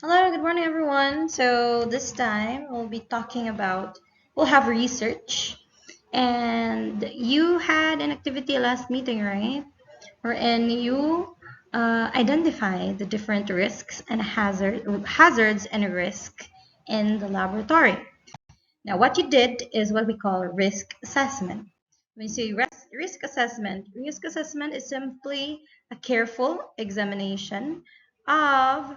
Hello, good morning, everyone. So this time we'll have research. And you had an activity last meeting, right? Wherein you identify the different risks and hazards and risk in the laboratory. Now, what you did is what we call risk assessment. When you say risk assessment is simply a careful examination of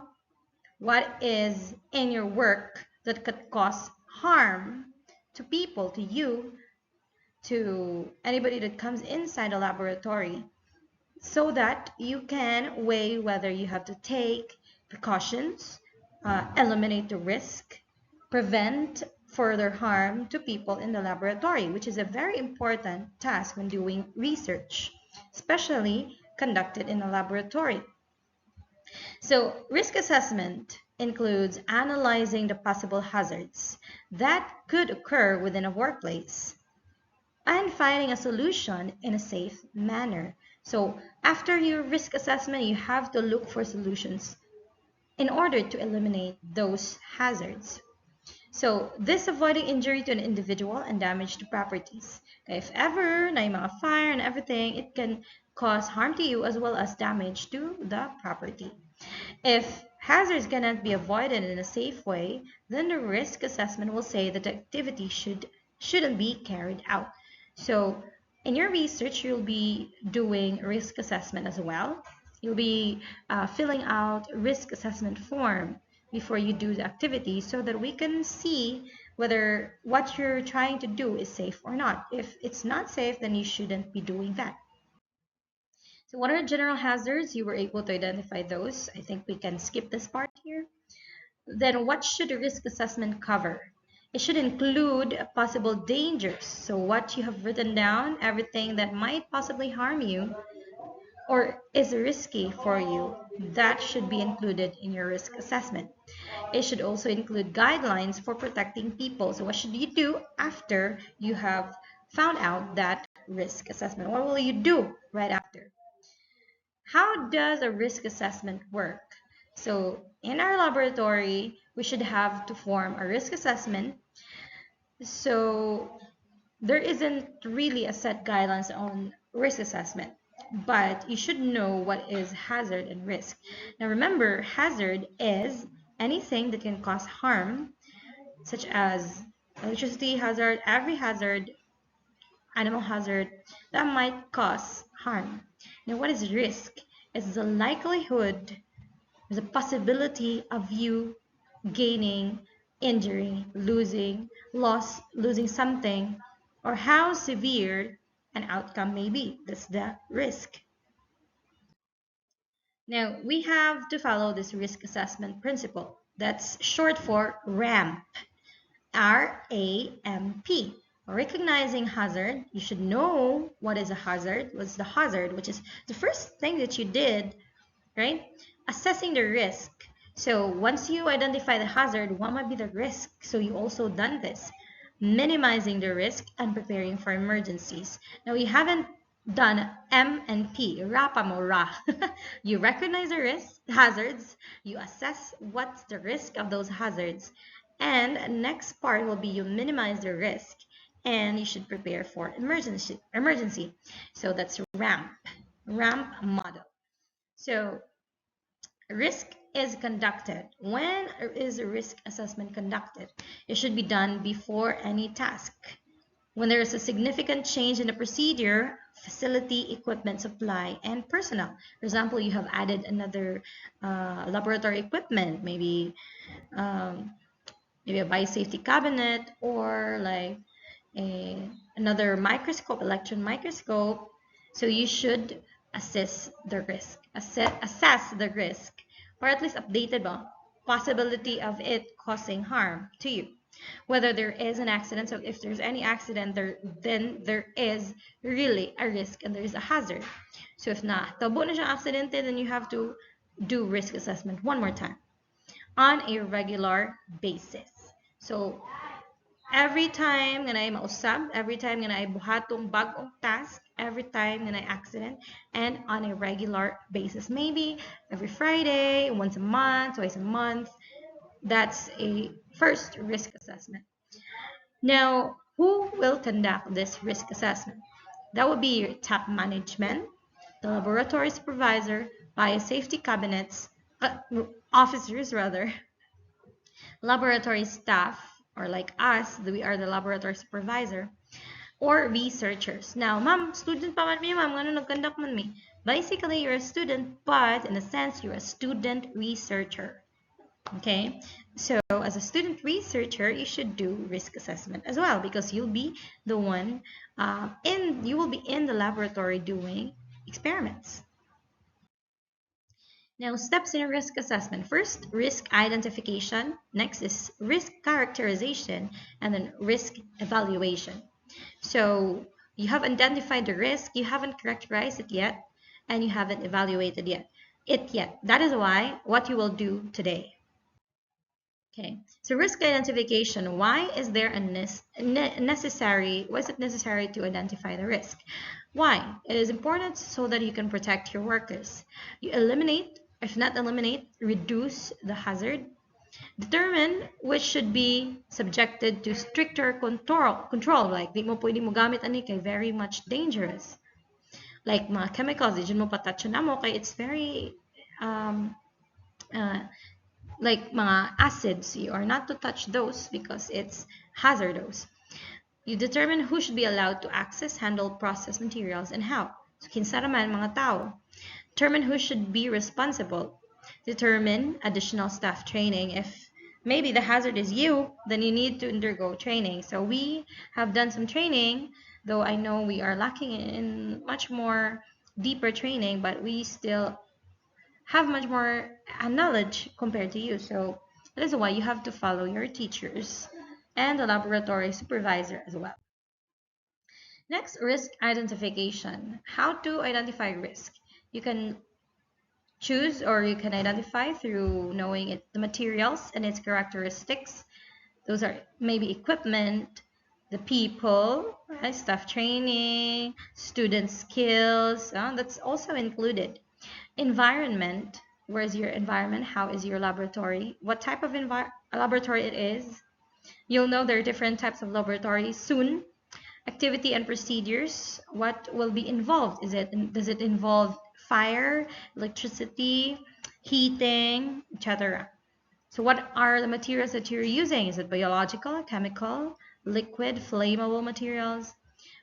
what is in your work that could cause harm to people, to you, to anybody that comes inside a laboratory, so that you can weigh whether you have to take precautions, eliminate the risk, prevent further harm to people in the laboratory, which is a very important task when doing research, especially conducted in a laboratory. So, risk assessment includes analyzing the possible hazards that could occur within a workplace and finding a solution in a safe manner. So, after your risk assessment, you have to look for solutions in order to eliminate those hazards. So, this avoiding injury to an individual and damage to properties. If ever na yung mga fire and everything, it can cause harm to you as well as damage to the property. If hazards cannot be avoided in a safe way, then the risk assessment will say that the activity shouldn't be carried out. So in your research, you'll be doing risk assessment as well. You'll be filling out risk assessment form before you do the activity so that we can see whether what you're trying to do is safe or not. If it's not safe, then you shouldn't be doing that. So what are general hazards? You were able to identify those. I think we can skip this part here. Then what should the risk assessment cover? It should include possible dangers. So what you have written down, everything that might possibly harm you or is risky for you, that should be included in your risk assessment. It should also include guidelines for protecting people. So what should you do after you have found out that risk assessment? What will you do right after? How does a risk assessment work? So in our laboratory, we should have to form a risk assessment. So there isn't really a set guidelines on risk assessment, but you should know what is hazard and risk. Now remember, hazard is anything that can cause harm, such as electricity hazard, every hazard, animal hazard that might cause harm. Now what is risk? It's the likelihood, the possibility of you gaining, injury, losing something, or how severe an outcome may be. That's the risk. Now, we have to follow this risk assessment principle. That's short for RAMP. RAMP. Recognizing hazard. You should know what is a hazard. What's the hazard, which is the first thing that you did, right? Assessing the risk. So once you identify the hazard, what might be the risk? So you also done this. Minimizing the risk and preparing for emergencies. Now you haven't done M and P, rapa mo ra. You recognize the hazards, you assess what's the risk of those hazards, and next part will be you minimize the risk and you should prepare for emergency. So that's ramp model. So risk is conducted. When is a risk assessment conducted? It should be done before any task. When there is a significant change in the procedure, facility, equipment, supply, and personnel. For example, you have added another laboratory equipment, um, maybe a biosafety cabinet or like another microscope, electron microscope. So you should assess the risk, assess the risk, or at least updated the possibility of it causing harm to you. Whether there is an accident, so if there's any accident, then there is really a risk and there is a hazard. So if na tabo na siyang aksidente, then you have to do risk assessment one more time on a regular basis. So Every time nga na mausab, every time nga na buhatong bagong task, every time nga na accident, and on a regular basis. Maybe every Friday, once a month, twice a month. That's a first risk assessment. Now, who will conduct this risk assessment? That would be your top management, the laboratory supervisor, biosafety cabinets, officers rather, laboratory staff, or like us, we are the laboratory supervisor, or researchers. Now, ma'am, student pa man mi, ma'am, ano nag-conduct man mi? Basically, you're a student, but in a sense, you're a student researcher. Okay, so as a student researcher, you should do risk assessment as well because you'll be the one you will be in the laboratory doing experiments. Now, steps in a risk assessment. First, risk identification. Next is risk characterization, and then risk evaluation. So you have identified the risk, you haven't characterized it yet, and you haven't evaluated it yet. That is why what you will do today. Okay, so risk identification. Why is there necessary? Why is it necessary to identify the risk? Why? It is important so that you can protect your workers. You eliminate, if not eliminate, reduce the hazard. Determine which should be subjected to stricter control. Like, di mo pwede mo gamit ani kay very much dangerous. Like mga chemicals, di mo patouch na mo kay it's very like mga acids, you are not to touch those because it's hazardous. You determine who should be allowed to access, handle, process materials, and how. So, kinsa naman mga tao. Determine who should be responsible. Determine additional staff training. If maybe the hazard is you, then you need to undergo training. So we have done some training, though I know we are lacking in much more deeper training, but we still have much more knowledge compared to you. So that is why you have to follow your teachers and the laboratory supervisor as well. Next, risk identification. How to identify risk. You can choose or you can identify through knowing the materials and its characteristics. Those are maybe equipment, the people, right? Staff training, student skills, that's also included. Environment, where is your environment? How is your laboratory? What type of laboratory it is? You'll know there are different types of laboratories soon. Activity and procedures, what will be involved? Does it involve fire, electricity, heating, etc.? So what are the materials that you're using? Is it biological, chemical, liquid, flammable materials?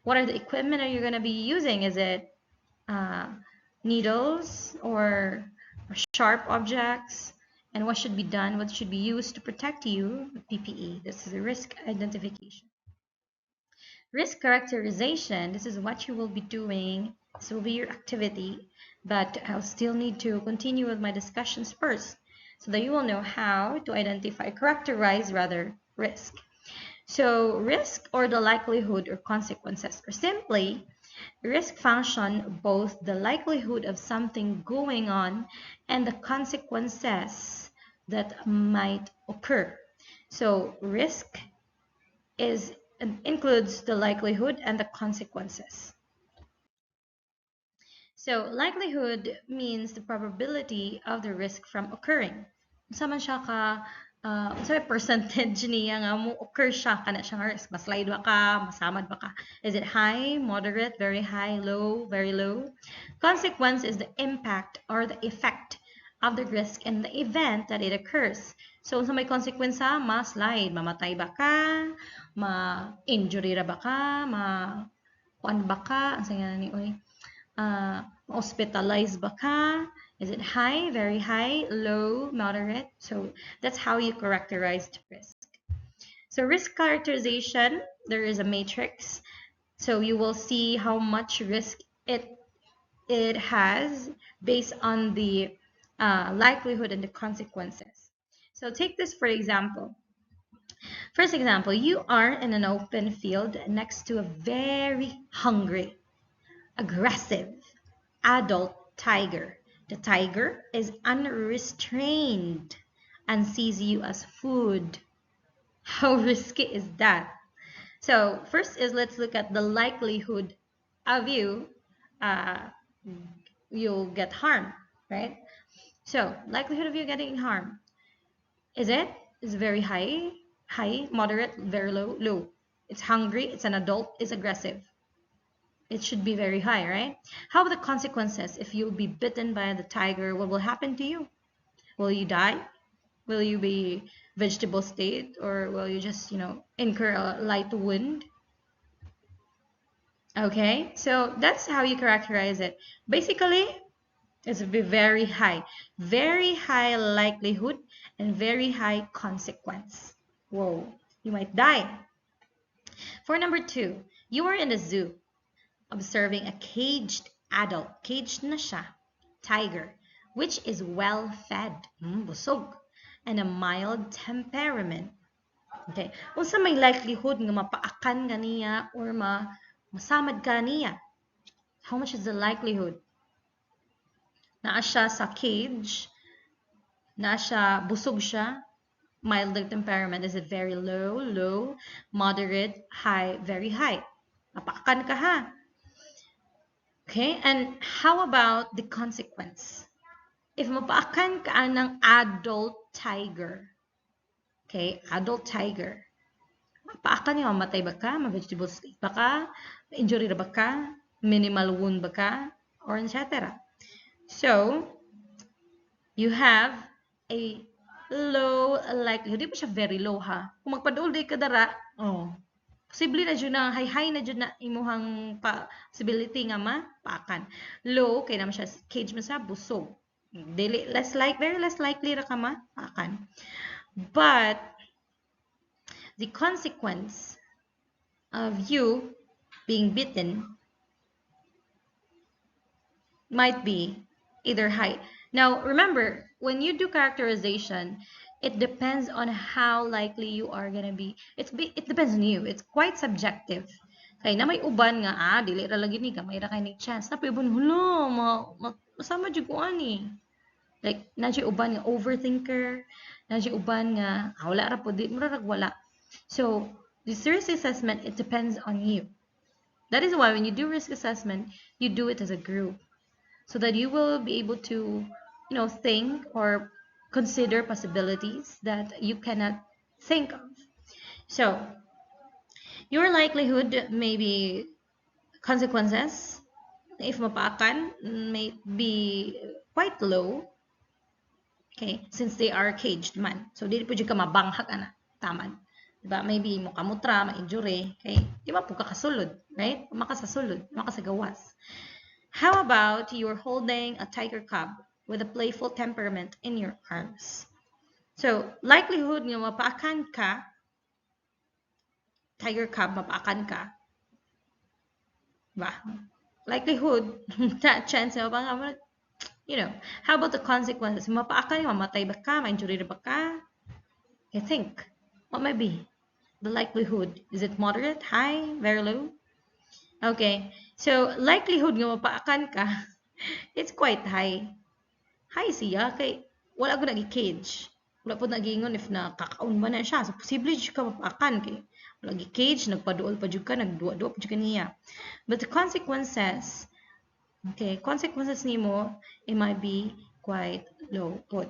What are the equipment that you're going to be using? Is it needles or sharp objects? And what should be done? What should be used to protect you? PPE. This is a risk identification. Risk characterization. This is what you will be doing. This will be your activity. But I'll still need to continue with my discussions first so that you will know how to characterize risk. So risk or the likelihood or consequences, or simply risk function both the likelihood of something going on and the consequences that might occur. So risk includes the likelihood and the consequences. So likelihood means the probability of the risk from occurring. Unsa man siya ka sa percentage niya nga mo occur siya kana siyang risk. Maslide ba ka, masamad ba ka? Is it high, moderate, very high, low, very low? Consequence is the impact or the effect of the risk in the event that it occurs. So sa may consequence ma-slide, mamatay ba ka, ma-injury ra ba ka, kuan ba ka, ang nga ni oy. Hospitalized ba ka? Is it high, very high, low, moderate? So that's how you characterize risk. So risk characterization, there is a matrix. So you will see how much risk it has based on the likelihood and the consequences. So take this for example. First example, you are in an open field next to a very hungry, aggressive adult tiger. The tiger is unrestrained and sees you as food. How risky is that? So first is let's look at the likelihood of you'll get harmed, right? So likelihood of you getting harmed, is very high, moderate, very low, low. It's hungry, it's an adult, it's aggressive. It should be very high, right? How about the consequences? If you'll be bitten by the tiger, what will happen to you? Will you die? Will you be vegetable state, or will you just, incur a light wound? Okay, so that's how you characterize it. Basically, it's very high likelihood and very high consequence. Whoa, you might die. For number 2, you are in a zoo observing a caged adult, caged na siya, tiger, which is well-fed, busog, and a mild temperament. Okay, unsa may likelihood nga mapaakan ganiya or masamad ka niya? How much is the likelihood? Naa siya sa cage, naa siya, busog siya, mild temperament, is it very low, low, moderate, high, very high? Mapaakan ka ha. Okay, and how about the consequence? If mapaakan ka ng adult tiger, okay, adult tiger, mapaakan niya, mamatay ba ka, ma-vegetable state ba ka, injury ba ka, minimal wound ba ka, or etc. So, you have a low likelihood. Di ba siya very low ha? Kung magpaduol di ka dara, posible na dyan na, high na dyan na imuhang possibility nga mapaakan. Low, kaya naman siya cage mo sa busog. Very less likely ra ka mapaakan. But, the consequence of you being bitten might be either high. Now, remember, when you do characterization, it depends on how likely you are gonna be. It depends on you. It's quite subjective. Kaya na may uban nga, dili ra lagi ni gamay ra kay ni chance. Na pibon hulo, masama jud ko ani. Like na jud uban nga overthinker, na jud uban nga wala ra po di mo ra wala. So, the risk assessment, it depends on you. That is why when you do risk assessment, you do it as a group, so that you will be able to, think or consider possibilities that you cannot think of. So, your likelihood may be consequences, if mapaakan, may be quite low, okay, since they are caged man. So, dili po ka mabanghag ana, tamad. Diba? Maybe mo kamutra, ma-injury, okay? Di ba po kakasulod, right? Makasasulod, makasagawas. How about you're holding a tiger cub with a playful temperament in your arms? So, likelihood nga mapaakan ka, tiger cub, mapaakan ka, ba? Likelihood, that chance nga ba nga, how about the consequences? Mapaakan ka, mamatay ba ka, ma-injury ba ka? I think, what might be the likelihood? Is it moderate, high, very low? Okay, so likelihood nga mapaakan ka, it's quite high. High siya, kay wala ko nag-cage. Wala po nag-ingon if nakakaon ba na siya. So, posible siya ka mapaakan kay wala gi-cage, nagpaduol pa jud ka, nagduwa-duwa pa jud ka niya. But the consequences nimo, it might be quite low po.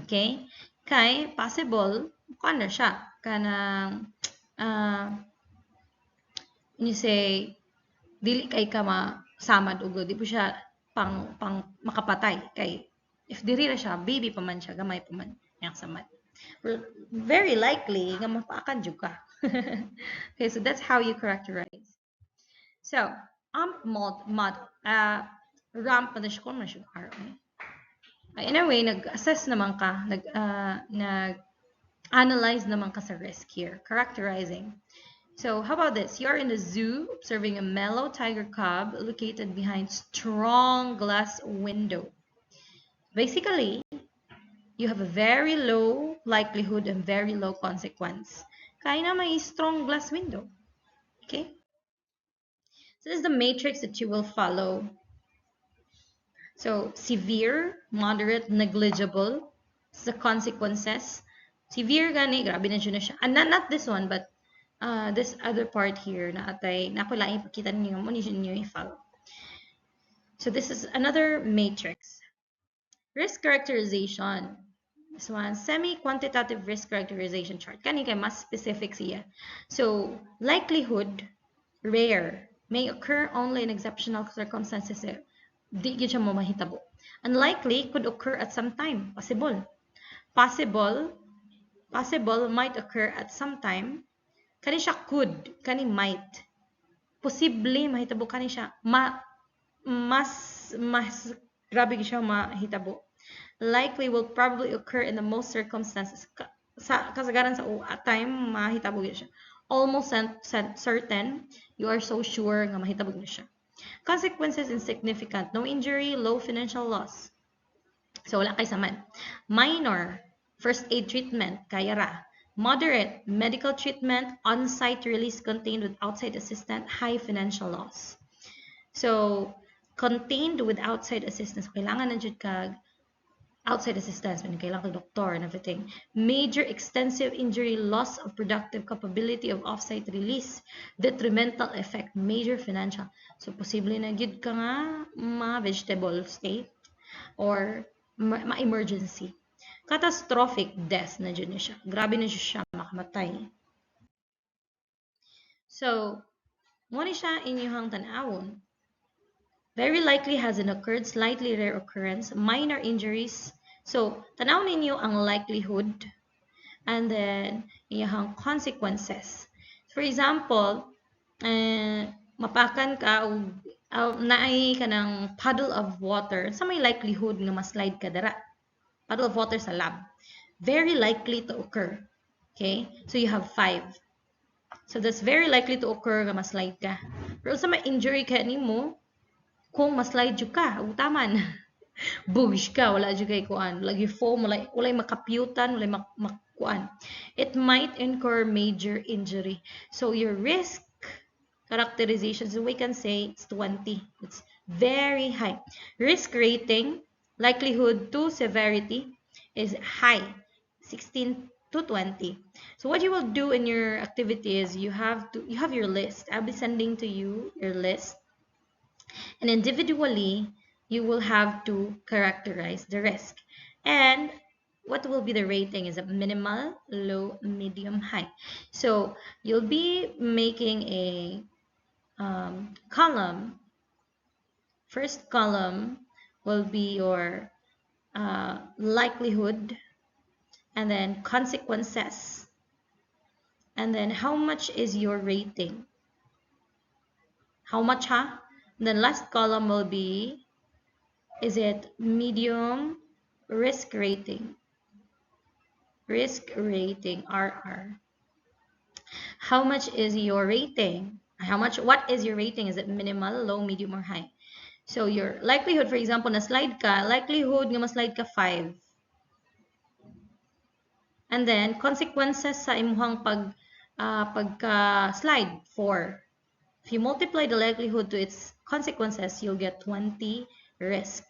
Okay? Kay possible, na siya, kanang you say, dili kay ka masamad ugod, di po siya pang makapatay. Kay, if diri ra siya, baby pa man siya, gamay pa man, yang samad. Very likely, nga mapaakan jud ka. Okay, so that's how you characterize. So, ramp na siya, kung man siya, anyway, nag-assess naman ka, nag-analyze naman ka sa risk here, characterizing. So, how about this? You're in the zoo observing a mellow tiger cub located behind strong glass window. Basically, you have a very low likelihood and very low consequence. Kaya na may strong glass window. Okay? So, this is the matrix that you will follow. So, severe, moderate, negligible. This is the consequences. Severe gani, grabe na siya. And not this one, but this other part here na atay napulaing ipakita ninyo mo ninyo i-follow. So this is another matrix. Risk characterization. This one, semi-quantitative risk characterization chart. Kani kay mas specific siya. So likelihood, rare, may occur only in exceptional circumstances. Di gyud siya mo mahitabo. Unlikely could occur at some time. Possible. Possible might occur at some time. Kani siya could, kani might. Posible mahitabo kani siya. Mas grabe siya mahitabo. Likely will probably occur in the most circumstances. Kasagaran sa time mahitabo siya. Almost certain, you are so sure nga mahitabo siya. Consequences insignificant, no injury, low financial loss. So wala kay saman. Minor, first aid treatment, kaya ra. Moderate, medical treatment, on-site release contained with outside assistance, high financial loss. So, contained with outside assistance, kailangan na jud kag outside assistance, when kailangan kag doctor and everything. Major extensive injury, loss of productive capability of off-site release, detrimental effect, major financial. So, posible na jud ka nga ma-vegetable state or ma-emergency. Catastrophic death na dyan siya. Grabe na siya makamatay. So, muna siya inyong tanawon. Very likely has an occurred, slightly rare occurrence, minor injuries. So, tanawon ninyo ang likelihood and then inyong consequences. For example, mapakan ka o naay ka ng puddle of water, sa may likelihood nga ma-slide ka dara. Puddle of water sa lab. Very likely to occur. Okay? So you have 5. So that's very likely to occur nga ma-slide ka. Pero sa may injury ka nimo, kung ma-slide jud ka, utaman. Bugish ka, wala jud kay kuan. Lagi foam, wala makapyutan, wala makuan. It might incur major injury. So your risk characterization, so we can say it's 20. It's very high. Risk rating, likelihood to severity is high, 16 to 20. So what you will do in your activity is you have your list. I'll be sending to you your list, and individually you will have to characterize the risk. And what will be the rating is a minimal, low, medium, high. So you'll be making a column. First column will be your likelihood, and then consequences, and then how much is your rating. How much, huh? And then last column will be, is it medium, risk rating, RR. How much is your rating? What is your rating? Is it minimal, low, medium, or high? So your likelihood, for example, na slide ka, likelihood nga ma-slide ka 5. And then consequences sa imuhang pagka-slide 4. If you multiply the likelihood to its consequences, you'll get 20 risk.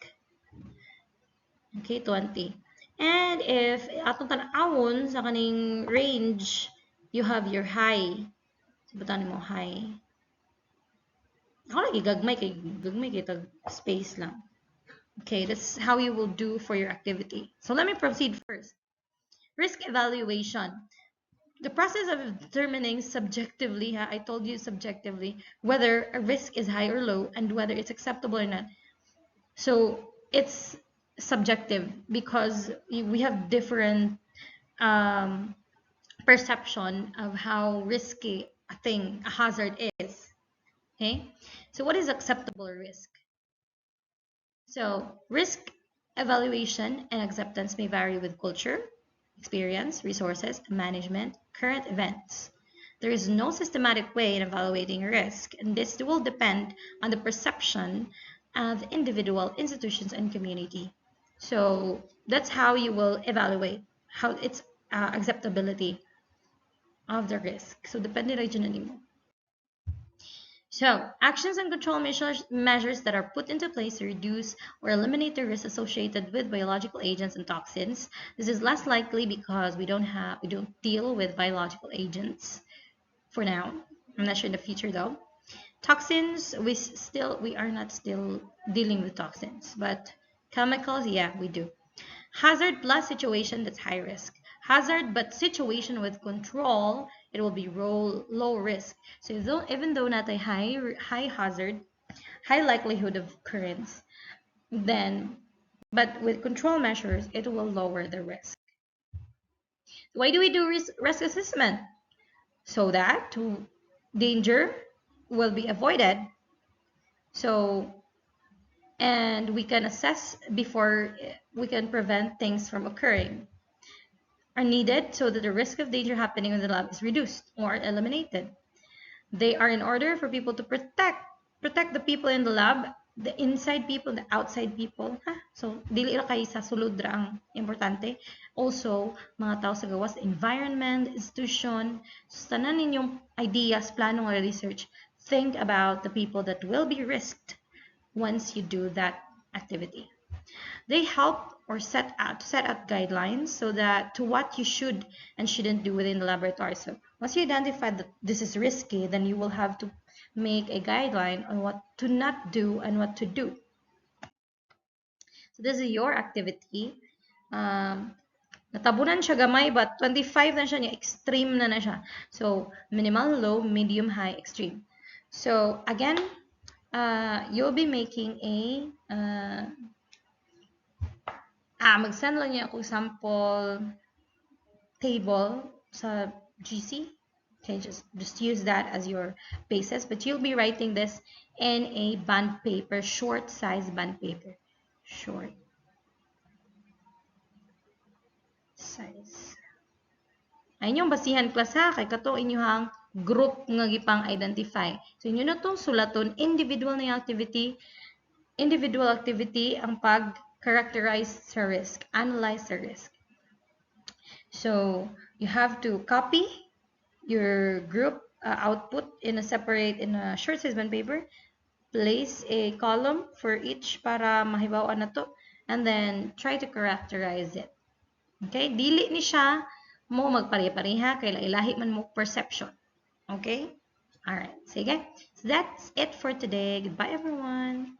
Okay, 20. And if atong tan-awon sa kaning range, you have your high. Sabutan mo high. Ako lagi gagmay kay tag space lang. Okay, that's how you will do for your activity. So let me proceed first. Risk evaluation. The process of determining subjectively, I told you subjectively, whether a risk is high or low and whether it's acceptable or not. So it's subjective because we have different perception of how risky a hazard is. Okay, so what is acceptable risk? So risk evaluation and acceptance may vary with culture, experience, resources, management, current events. There is no systematic way in evaluating risk, and this will depend on the perception of individual institutions and community. So that's how you will evaluate how its acceptability of the risk. So depende rin dyan mo. So, actions and control measures that are put into place to reduce or eliminate the risks associated with biological agents and toxins. This is less likely because we don't deal with biological agents. for now. I'm not sure in the future though. Toxins, we are not still dealing with toxins, but chemicals, yeah, we do. Hazard plus situation, that's high risk. Hazard but situation with control, it will be low risk. So even though not a high hazard, high likelihood of occurrence, then but with control measures, it will lower the risk. Why do we do risk assessment? So that danger will be avoided. So, and we can assess before we can prevent things from occurring. Are needed so that the risk of danger happening in the lab is reduced or eliminated. They are in order for people to protect the people in the lab, the inside people, the outside people. So, dili ra kay sa sulod ra ang importante. Also, mga tao sa gawas, environment, institution, so, tanan ninyong ideas, plano nga research, think about the people that will be risked once you do that activity. They help or set out guidelines so that to what you should and shouldn't do within the laboratory. So once you identify that this is risky, then you will have to make a guideline on what to not do and what to do. So this is your activity. Natabunan siya gamay, but 25 na siya, extreme na siya. So minimal, low, medium, high, extreme. So again, you'll be making a mag-send lang niya ako sample table sa GC. Okay, just use that as your basis, but you'll be writing this in a bond paper, short size bond paper. Short size. Ayun yung basihan class ha, kay kato inyuhang group nga gipang identify. So inyo na tong sulaton individual na yung activity, ang pag-characterize sa risk, analyze the risk. So you have to copy your group output in a short size bond paper, place a column for each para mahibawan na to, and then try to characterize it. Okay? Dili ni siya mo magpare-pareha, kay ilahi man mo perception. Okay? Alright. Sige. So that's it for today. Goodbye, everyone.